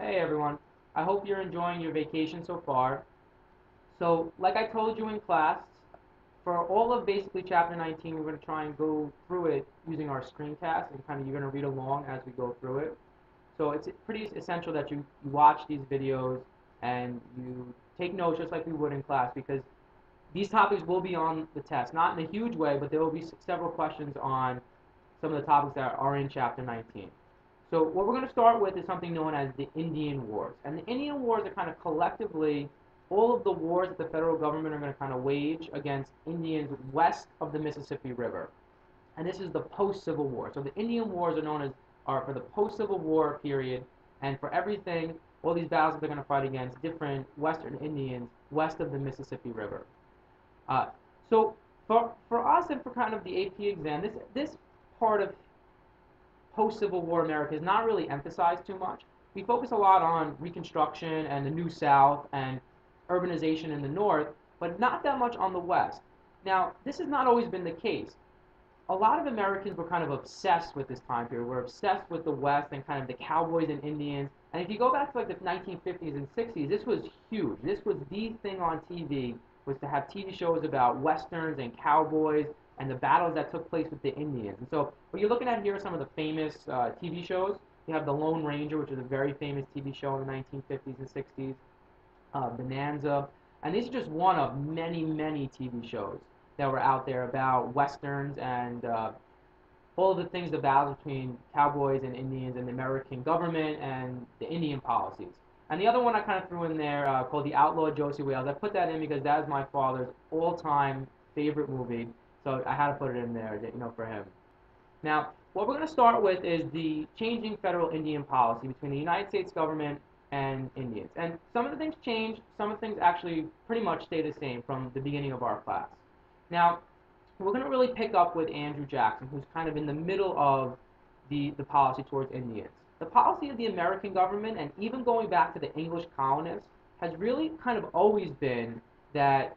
Hey everyone, I hope you're enjoying your vacation so far. So, like I told you in class, for all of basically chapter 19, we're going to try and go through it using our screencast and kind of you're going to read along as we go through it. So, it's pretty essential that you watch these videos and you take notes just like we would in class because these topics will be on the test. Not in a huge way, but there will be several questions on some of the topics that are in chapter 19. So what we're going to start with is something known as the Indian Wars. And the Indian Wars are kind of collectively all of the wars that the federal government are going to kind of wage against Indians west of the Mississippi River. And this is the post-Civil War. So the Indian Wars are for the post-Civil War period, and for everything, all these battles that they're going to fight against different Western Indians west of the Mississippi River. Uh, so for us and for kind of the AP exam, this part of post-Civil War America is not really emphasized too much. We focus a lot on Reconstruction and the New South and urbanization in the North, but not that much on the West. Now, this has not always been the case. A lot of Americans were kind of obsessed with this time period. We're obsessed with the West and kind of the cowboys and Indians. And if you go back to like the 1950s and 60s, this was huge. This was the thing on TV, was to have TV shows about Westerns and cowboys and the battles that took place with the Indians. And so what you're looking at here are some of the famous TV shows. You have The Lone Ranger, which is a very famous TV show in the 1950s and 60s, Bonanza. And these are just one of many, many TV shows that were out there about Westerns and all of the things, the battles between cowboys and Indians and the American government and the Indian policies. And the other one I kind of threw in there called The Outlaw Josie Wales. I put that in because that is my father's all-time favorite movie, so I had to put it in there, for him. Now, what we're going to start with is the changing federal Indian policy between the United States government and Indians. And some of the things changed, some of the things actually pretty much stay the same from the beginning of our class. Now, we're going to really pick up with Andrew Jackson, who's kind of in the middle of the policy towards Indians. The policy of the American government, and even going back to the English colonists, has really kind of always been that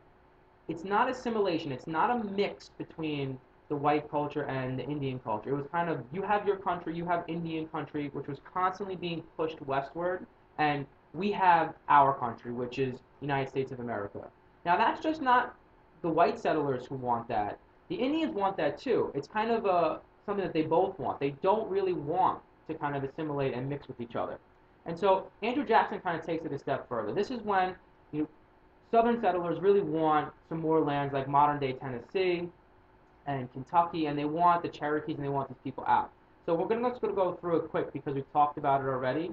it's not assimilation, it's not a mix between the white culture and the Indian culture. It was kind of, you have your country, you have Indian country, which was constantly being pushed westward, and we have our country, which is United States of America. Now, that's just not the white settlers who want that. The Indians want that too. It's kind of something that they both want. They don't really want to kind of assimilate and mix with each other. And so Andrew Jackson kind of takes it a step further. This is when Southern settlers really want some more lands like modern-day Tennessee and Kentucky, and they want the Cherokees and they want these people out. So let's go through it quick because we've talked about it already.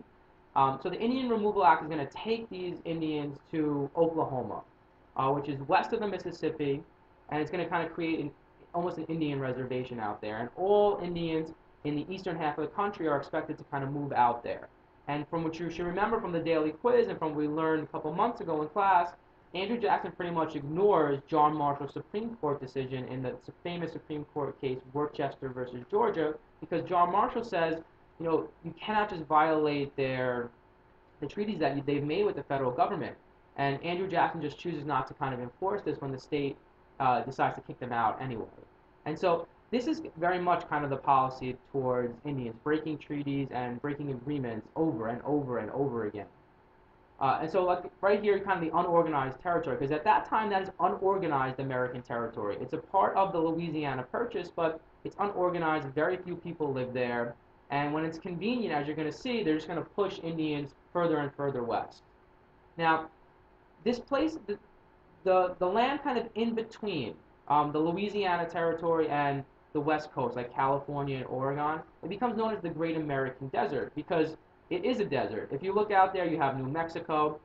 So the Indian Removal Act is going to take these Indians to Oklahoma, which is west of the Mississippi, and it's going to kind of create almost an Indian reservation out there. And all Indians in the eastern half of the country are expected to kind of move out there. And from what you should remember from the daily quiz and from what we learned a couple months ago in class, Andrew Jackson pretty much ignores John Marshall's Supreme Court decision in the famous Supreme Court case Worcester versus Georgia, because John Marshall says, you cannot just violate the treaties that they've made with the federal government. And Andrew Jackson just chooses not to kind of enforce this when the state decides to kick them out anyway. And so this is very much kind of the policy towards Indians, breaking treaties and breaking agreements over and over and over again. And so like right here, kind of the unorganized territory, because at that time that is unorganized American territory. It's a part of the Louisiana Purchase, but it's unorganized. Very few people live there. And when it's convenient, as you're going to see, they're just going to push Indians further and further west. Now, this place, the land kind of in between the Louisiana Territory and the West Coast, like California and Oregon, it becomes known as the Great American Desert because it is a desert. If you look out there, you have New Mexico,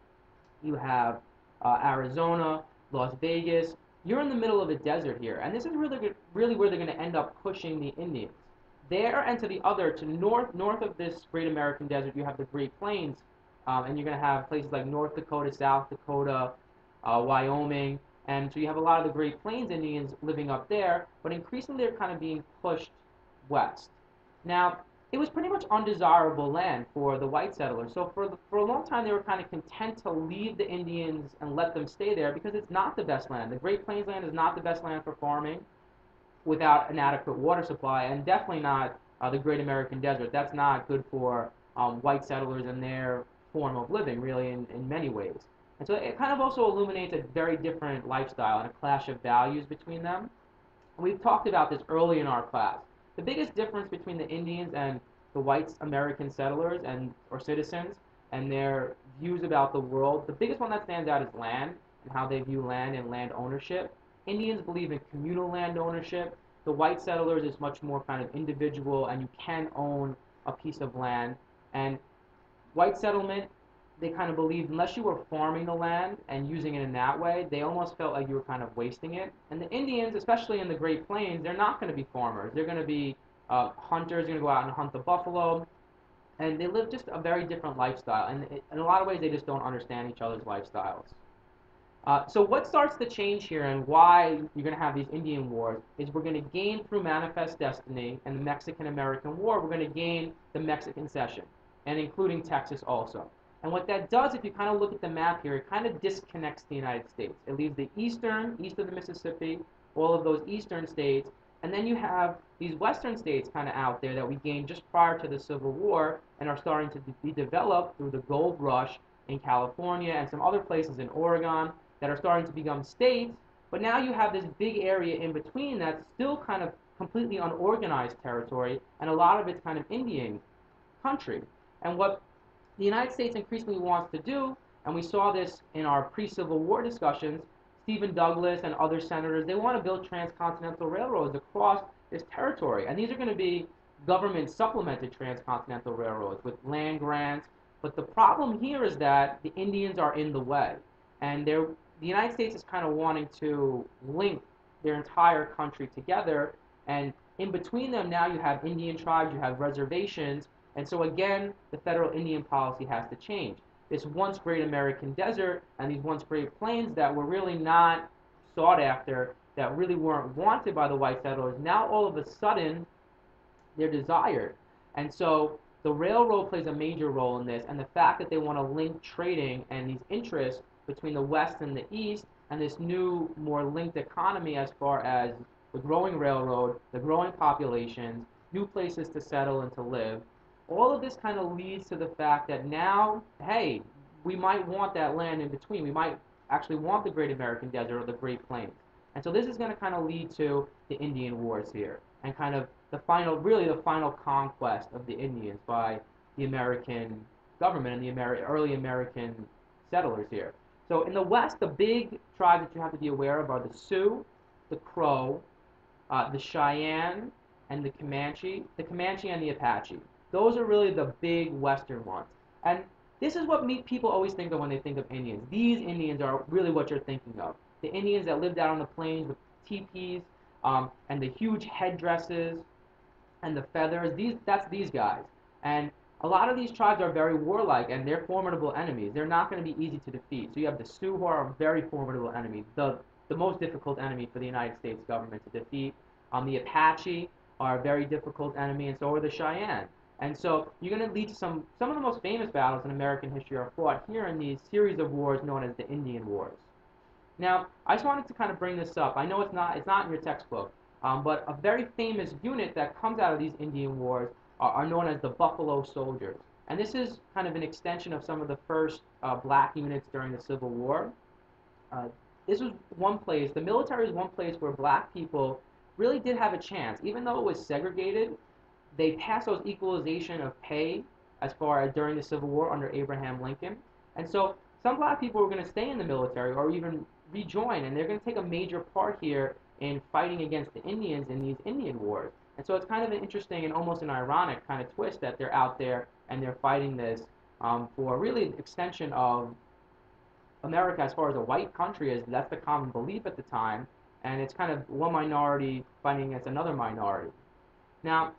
you have Arizona, Las Vegas. You're in the middle of a desert here, and this is really where they're going to end up pushing the Indians. There and to the other, to north of this Great American Desert, you have the Great Plains, and you're going to have places like North Dakota, South Dakota, Wyoming, and so you have a lot of the Great Plains Indians living up there, but increasingly they're kind of being pushed west. Now, it was pretty much undesirable land for the white settlers, so for a long time they were kind of content to leave the Indians and let them stay there because it's not the best land. The Great Plains land is not the best land for farming without an adequate water supply, and definitely not the Great American Desert. That's not good for white settlers and their form of living, really, in many ways. And so it kind of also illuminates a very different lifestyle and a clash of values between them. We've talked about this early in our class. The biggest difference between the Indians and the white American settlers and or citizens and their views about the world, the biggest one that stands out is land and how they view land and land ownership. Indians believe in communal land ownership. The white settlers is much more kind of individual, and you can own a piece of land. And white settlement, they kind of believed unless you were farming the land and using it in that way, they almost felt like you were kind of wasting it. And the Indians, especially in the Great Plains, they're not going to be farmers. They're going to be hunters, going to go out and hunt the buffalo. And they live just a very different lifestyle. And in a lot of ways, they just don't understand each other's lifestyles. So what starts to change here and why you're going to have these Indian wars is we're going to gain through Manifest Destiny and the Mexican-American War, we're going to gain the Mexican Cession, and including Texas also. And what that does, if you kind of look at the map here, it kind of disconnects the United States. It leaves the east of the Mississippi, all of those eastern states, and then you have these western states kind of out there that we gained just prior to the Civil War and are starting to be developed through the gold rush in California and some other places in Oregon that are starting to become states, but now you have this big area in between that's still kind of completely unorganized territory, and a lot of it's kind of Indian country. And what the United States increasingly wants to do, and we saw this in our pre-Civil War discussions, Stephen Douglas and other senators, they want to build transcontinental railroads across this territory. And these are going to be government-supplemented transcontinental railroads with land grants. But the problem here is that the Indians are in the way. And the United States is kind of wanting to link their entire country together. And in between them now you have Indian tribes, you have reservations. And so again, the federal Indian policy has to change. This once great American desert and these once great plains that were really not sought after, that really weren't wanted by the white settlers, now all of a sudden they're desired. And so the railroad plays a major role in this, and the fact that they want to link trading and these interests between the West and the East and this new, more linked economy as far as the growing railroad, the growing populations, new places to settle and to live, all of this kind of leads to the fact that now, hey, we might want that land in between. We might actually want the Great American Desert or the Great Plains. And so this is going to kind of lead to the Indian Wars here and kind of the final, really the final conquest of the Indians by the American government and the early American settlers here. So in the West, the big tribes that you have to be aware of are the Sioux, the Crow, the Cheyenne, and the Comanche and the Apache. Those are really the big Western ones. And this is what people always think of when they think of Indians. These Indians are really what you're thinking of. The Indians that lived out on the plains with teepees and the huge headdresses and the feathers. That's these guys. And a lot of these tribes are very warlike, and they're formidable enemies. They're not going to be easy to defeat. So you have the Sioux, who are a very formidable enemy, the most difficult enemy for the United States government to defeat. The Apache are a very difficult enemy, and so are the Cheyenne. And so you're going to lead to some of the most famous battles in American history are fought here in these series of wars known as the Indian Wars. Now, I just wanted to kind of bring this up. I know it's not in your textbook, but a very famous unit that comes out of these Indian Wars are known as the Buffalo Soldiers. And this is kind of an extension of some of the first black units during the Civil War. This was one place, the military is one place where black people really did have a chance. Even though it was segregated, they passed those equalization of pay as far as during the Civil War under Abraham Lincoln. And so some black people were going to stay in the military or even rejoin, and they're going to take a major part here in fighting against the Indians in these Indian Wars. And so it's kind of an interesting and almost an ironic kind of twist that they're out there and they're fighting this for really the extension of America as far as a white country is. That's the common belief at the time, and it's kind of one minority fighting against another minority. Now,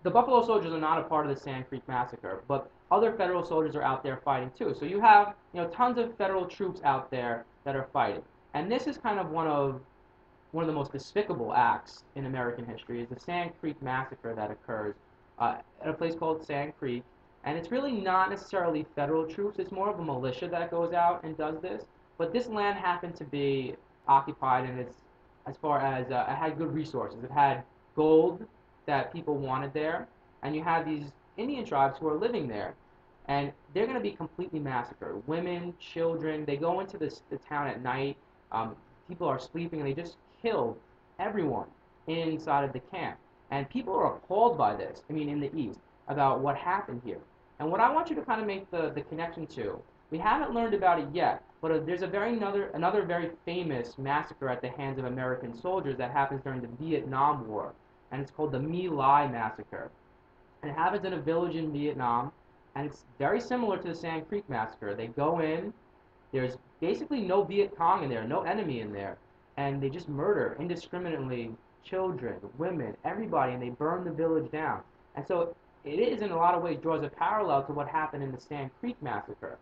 the Buffalo Soldiers are not a part of the Sand Creek Massacre, but other federal soldiers are out there fighting too. So you have, tons of federal troops out there that are fighting. And this is kind of one of the most despicable acts in American history is the Sand Creek Massacre that occurs at a place called Sand Creek. And it's really not necessarily federal troops. It's more of a militia that goes out and does this. But this land happened to be occupied, and it's, as far as it had good resources. It had gold that people wanted there, and you had these Indian tribes who are living there. and they're going to be completely massacred. Women, children, they go into the town at night. Um, People are sleeping, and they just kill everyone inside of the camp. And people are appalled by this, I mean, in the East, about what happened here. And what I want you to kind of make the connection to, we haven't learned about it yet, but there's another very famous massacre at the hands of American soldiers that happens during the Vietnam War, and it's called the My Lai Massacre. And it happens in a village in Vietnam, and it's very similar to the Sand Creek Massacre. They go in, there's basically no Viet Cong in there, no enemy in there, and they just murder indiscriminately children, women, everybody, and they burn the village down. And so it is, in a lot of ways, draws a parallel to what happened in the Sand Creek Massacre.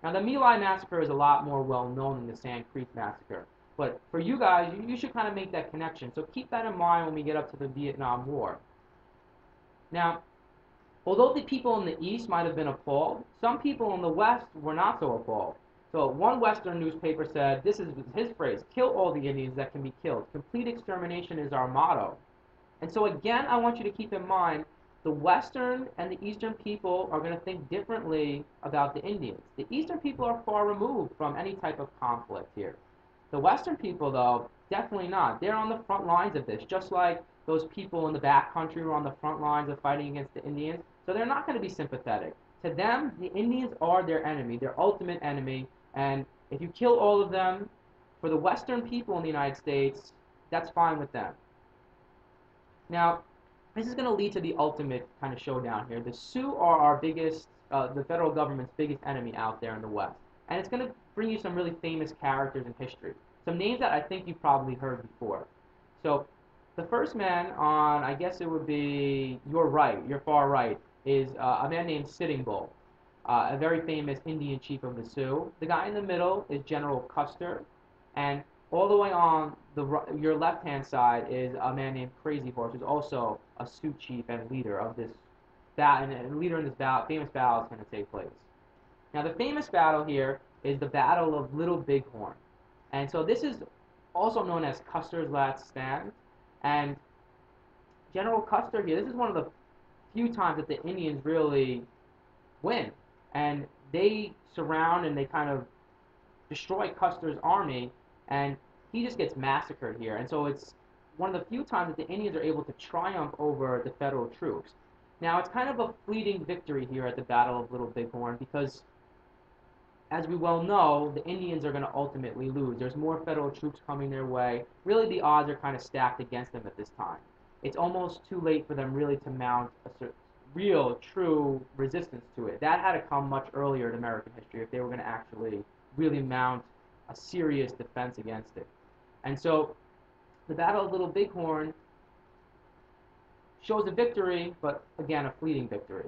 Now, the My Lai Massacre is a lot more well known than the Sand Creek Massacre. But for you guys, you should kind of make that connection. So keep that in mind when we get up to the Vietnam War. Now, although the people in the East might have been appalled, some people in the West were not so appalled. So one Western newspaper said, this is his phrase, kill all the Indians that can be killed. Complete extermination is our motto. And so again, I want you to keep in mind, the Western and the Eastern people are going to think differently about the Indians. The Eastern people are far removed from any type of conflict here. The Western people, though, definitely not. They're on the front lines of this, just like those people in the back country were on the front lines of fighting against the Indians. So they're not going to be sympathetic. To them, the Indians are their enemy, their ultimate enemy, and if you kill all of them, for the Western people in the United States, that's fine with them. Now, this is going to lead to the ultimate kind of showdown here. The Sioux are our biggest, the federal government's biggest enemy out there in the West. And it's going to bring you some really famous characters in history. Some names that I think you've probably heard before. So, the first man on, I guess it would be your right, your far right, is a man named Sitting Bull, a very famous Indian chief of the Sioux. The guy in the middle is General Custer, and all the way on your left-hand side is a man named Crazy Horse, who's also a Sioux chief and leader of this battle, and leader in this famous battle is going to take place. Now, the famous battle here is the Battle of Little Bighorn, and so this is also known as Custer's Last Stand. And General Custer here, this is one of the few times that the Indians really win, and they surround and they kind of destroy Custer's army, and he just gets massacred here. And so it's one of the few times that the Indians are able to triumph over the federal troops. Now, it's kind of a fleeting victory here at the Battle of Little Bighorn because, as we well know, the Indians are going to ultimately lose. There's more federal troops coming their way. Really, the odds are kind of stacked against them at this time. It's almost too late for them really to mount a real, true resistance to it. That had to come much earlier in American history if they were going to actually really mount a serious defense against it. And so the Battle of Little Bighorn shows a victory, but again, a fleeting victory.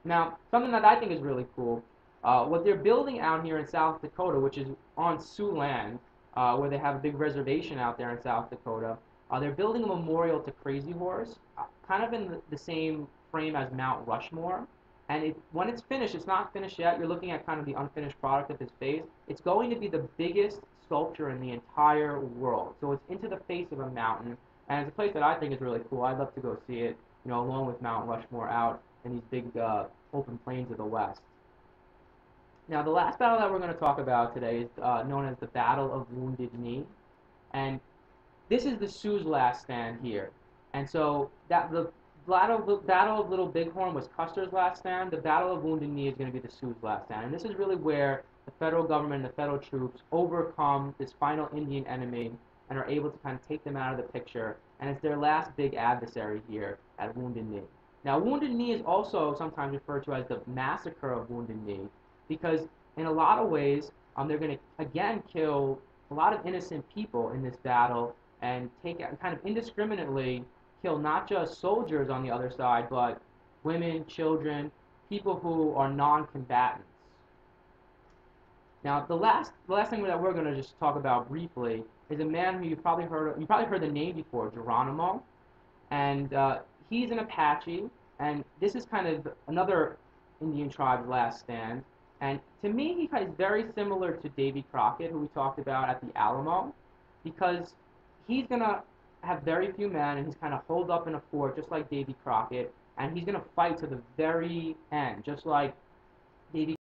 Now, something that I think is really cool, what they're building out here in South Dakota, which is on Sioux land, where they have a big reservation out there in South Dakota, they're building a memorial to Crazy Horse, kind of in the same frame as Mount Rushmore. And when it's finished, it's not finished yet. You're looking at kind of the unfinished product of his face. It's going to be the biggest sculpture in the entire world. So it's into the face of a mountain, and it's a place that I think is really cool. I'd love to go see it, along with Mount Rushmore out in these big open plains of the West. Now, the last battle that we're going to talk about today is known as the Battle of Wounded Knee, and this is the Sioux's last stand here. And so the Battle of Little Bighorn was Custer's last stand. The Battle of Wounded Knee is going to be the Sioux's last stand. And this is really where the federal government and the federal troops overcome this final Indian enemy and are able to kind of take them out of the picture. And it's their last big adversary here at Wounded Knee. Now, Wounded Knee is also sometimes referred to as the Massacre of Wounded Knee because in a lot of ways, they're going to, again, kill a lot of innocent people in this battle and kind of indiscriminately kill not just soldiers on the other side, but women, children, people who are non-combatants. Now, the last thing that we're going to just talk about briefly is a man who you've probably heard the name before, Geronimo, and he's an Apache, and this is kind of another Indian tribe's last stand. And to me, he is very similar to Davy Crockett, who we talked about at the Alamo, because he's going to have very few men, and he's kind of holed up in a fort, just like Davy Crockett, and he's going to fight to the very end, just like they